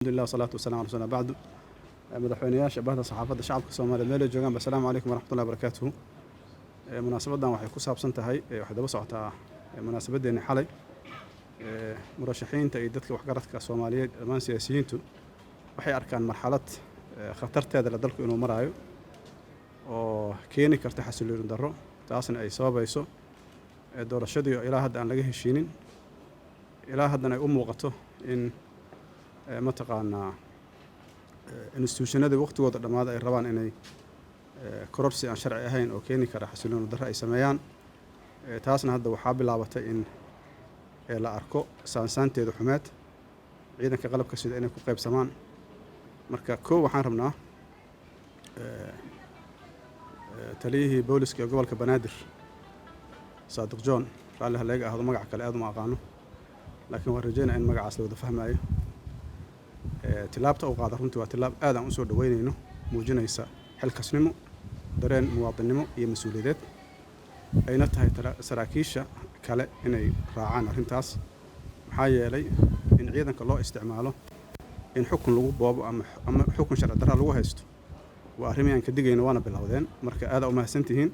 الحمد لله والصلاة والسلام على رسول الله بعد madaxweynayaasha bahda saxaafadda shacabka Soomaaliyeed meel ay joogaan assalaamu calaykum waraxmatullaahi wabarakaatuh munaasabadan waxay ku saabsan tahay waxay daba socotaa munaasabadeena xalay murashaxiinta iyo dadka waxgaradka Soomaaliyeed dhammaan siyaasiyiintu waxay arkaan marxalad khatarteeda la dalku inuu maraayo oo keeni karta xasilooni darro taasna ay sababayso doorashadii ilaa hadda aan laga heshiinin ilaa haddana ay u muuqato in mataqaanaa institutionada waqtigooda dhamaada ay rabaan inay kororsi aan sharci ahayn oo keeni kara xasilooni darro ay sameeyaan taasna hadda waxaa bilaabatay in la arko saansaanteeda xumeed ciidanka qalabka sida inay ku qaybsamaan marka koow waxaan rabnaa taliyihii booliska gobolka Banaadir Saadiq John raalli haleega ahdo magac kale aad uma aqaano laakiin waan rajeynaa in magacaas la wada fahmaayo tilaabta uu qaada runtii waa tilaab aad aan u soo dhaweynayno muujinaysa xilkasnimo dareen muwaadinimo iyo mas'uuliyadeed ayna tahay saraakiisha kale inay raacaan arrintaas maxaa yeelay in ciidanka loo isticmaalo in xukun lagu boobo ama xukun sharci darro lagu haysto waa arrin aan ka digayno waana bilowdeen marka aad u mahadsantihiin